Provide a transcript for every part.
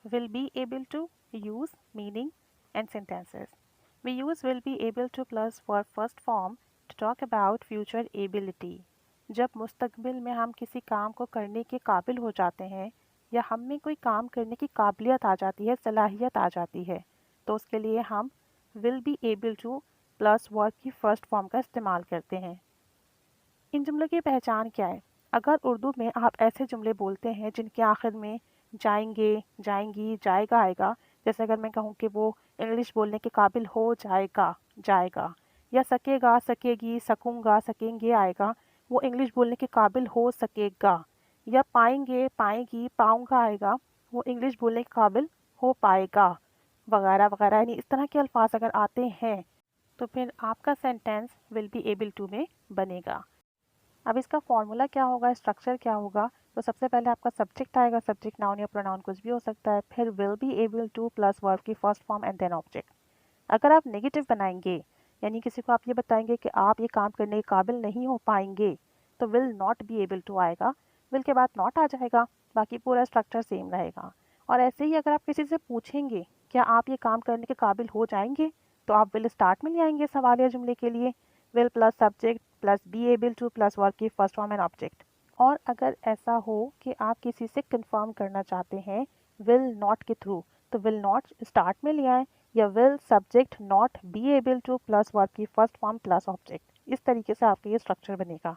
will be able to, use, meaning and sentences. We use will be able to plus for first form to talk about future ability. जब मुस्तकबिल में हम किसी काम को करने के काबिल हो जाते हैं या हम में कोई काम करने की काबिलियत आ जाती है, सलाहियत आ जाती है, तो उसके लिए हम will be able to plus verb की फर्स्ट फॉर्म का इस्तेमाल करते हैं। इन जुमलों की पहचान क्या है? अगर उर्दू में आप ऐसे जुमले बोलते हैं जिनके आखिर में जाएंगे, जाएंगी, जाएगा आएगा, जैसे अगर मैं कहूँ कि वो इंग्लिश बोलने के काबिल हो जाएगा, जाएगा, या सकेगा, सकेगी, सकूँगा, सकेंगे आएगा, वो इंग्लिश बोलने के काबिल हो सकेगा, या पाएंगे, पाएगी, पाऊँगा आएगा, वो इंग्लिश बोलने के काबिल हो पाएगा, वगैरह वगैरह। यानी इस तरह के अल्फाज अगर आते हैं तो फिर आपका sentence will be able to में बनेगा। अब इसका फॉर्मूला क्या होगा, स्ट्रक्चर क्या होगा? तो सबसे पहले आपका सब्जेक्ट आएगा, सब्जेक्ट नाउन या प्रोनाउन कुछ भी हो सकता है, फिर will be able to plus verb की first form and then object. अगर आप नेगेटिव बनाएंगे, यानी किसी को आप ये बताएंगे कि आप ये काम करने के काबिल नहीं हो पाएंगे, तो will not be able to आएगा, विल के बाद नॉट आ जाएगा, बाकी पूरा स्ट्रक्चर सेम रहेगा। और ऐसे ही अगर आप किसी से पूछेंगे क्या आप ये काम करने के काबिल हो जाएंगे, तो आप विल स्टार्ट में ले आएंगे सवाल या जुमले के लिए, will plus subject plus B able to plus verb की फर्स्ट फॉर्म एंड ऑब्जेक्ट। और अगर ऐसा हो कि आप किसी से कंफर्म करना चाहते हैं विल नॉट के थ्रू, तो विल नॉट स्टार्ट में ले आए, या will subject not be able to plus verb की फर्स्ट फॉर्म प्लस ऑब्जेक्ट। इस तरीके से आपका ये स्ट्रक्चर बनेगा।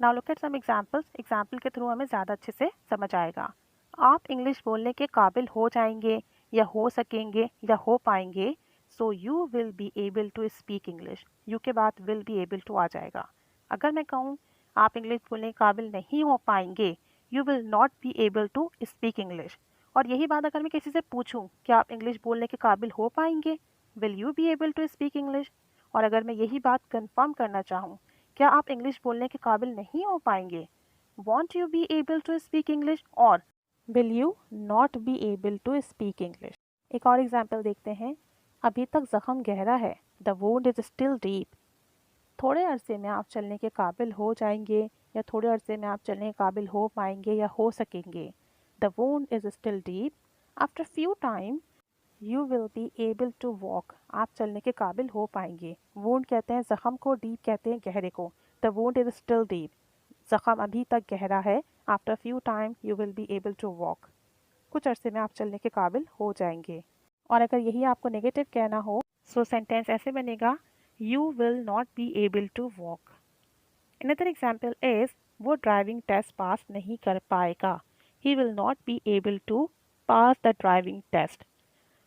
Now look at some examples. Example के थ्रू हमें ज़्यादा अच्छे से समझ आएगा। आप इंग्लिश बोलने के काबिल हो जाएंगे, या हो सकेंगे, या हो पाएंगे, so you will be able to speak English. You के बाद विल बी एबल टू आ जाएगा। अगर मैं कहूँ आप इंग्लिश बोलने के काबिल नहीं हो पाएंगे, you will not be able to speak English. और यही बात अगर मैं किसी से पूछूं कि आप इंग्लिश बोलने के काबिल हो पाएंगे, will you be able to speak English. और अगर मैं यही बात कंफर्म करना चाहूँ, क्या आप इंग्लिश बोलने के काबिल नहीं हो पाएंगे, won't you be able to speak English, और will you not be able to speak English. एक और एग्जाम्पल देखते हैं। अभी तक जख्म गहरा है, the wound is still deep. थोड़े अरसे में आप चलने के काबिल हो जाएंगे, या थोड़े अरसे में आप चलने के काबिल हो पाएंगे या हो सकेंगे। The wound is still deep, after few time you will be able to walk. आप चलने के काबिल हो पाएंगे। वुंड कहते हैं जख्म को, डीप कहते हैं गहरे को। The wound is still deep, जख्म अभी तक गहरा है, after few time you will be able to walk. कुछ अरसे में आप चलने के काबिल हो जाएंगे। और अगर यही आपको नेगेटिव कहना हो, सो सेंटेंस ऐसे बनेगा, you will not be able to walk. Another example is, वो ड्राइविंग टेस्ट पास नहीं कर पाएगा, he will not be able to pass the driving test.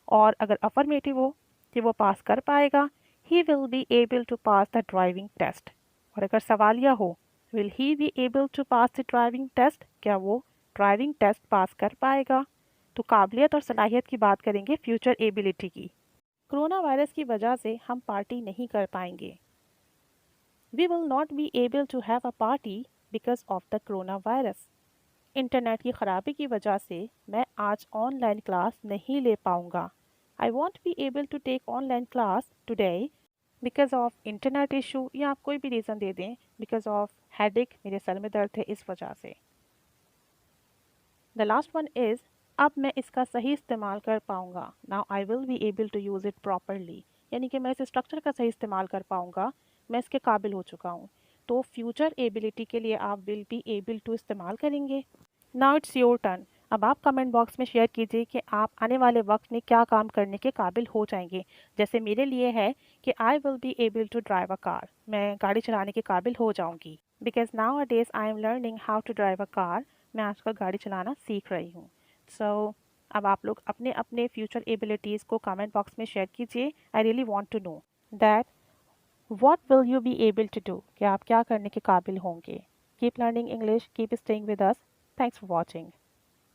और अगर अफर्मेटिव हो कि वो पास कर पाएगा, he will be able to pass the driving test. और अगर सवालिया हो, will he be able to pass the driving test, क्या वो ड्राइविंग टेस्ट पास कर पाएगा। तो काबिलियत और सलाहियत की बात करेंगे, फ्यूचर एबिलिटी की। कोरोना वायरस की वजह से हम पार्टी नहीं कर पाएंगे, we will not be able to have a party because of the corona virus. Internet की ख़राबी की वजह से मैं आज ऑनलाइन क्लास नहीं ले पाऊंगा, I won't be able to take online class today because of internet issue, या आप कोई भी रीज़न दे दें, बिकॉज ऑफ हेडेक, मेरे सर में दर्द है इस वजह से। द लास्ट वन इज़, अब मैं इसका सही इस्तेमाल कर पाऊंगा, now I will be able to use it properly. यानी कि मैं इस स्ट्रक्चर का सही इस्तेमाल कर पाऊंगा, मैं इसके काबिल हो चुका हूँ। तो फ्यूचर एबिलिटी के लिए आप विल बी एबल टू इस्तेमाल करेंगे। Now it's your turn. अब आप कमेंट बॉक्स में शेयर कीजिए कि आप आने वाले वक्त में क्या काम करने के काबिल हो जाएंगे। जैसे मेरे लिए है कि I will be able to drive a car, मैं गाड़ी चलाने के काबिल हो जाऊंगी, because nowadays I am learning how to drive a car. मैं आजकल गाड़ी चलाना सीख रही हूँ। सो अब आप लोग अपने अपने फ्यूचर एबिलिटीज़ को कमेंट बॉक्स में शेयर कीजिए। I really want to know that what will you be able to do, कि आप क्या करने के काबिल होंगे। Keep learning English, keep staying with us. Thanks for watching.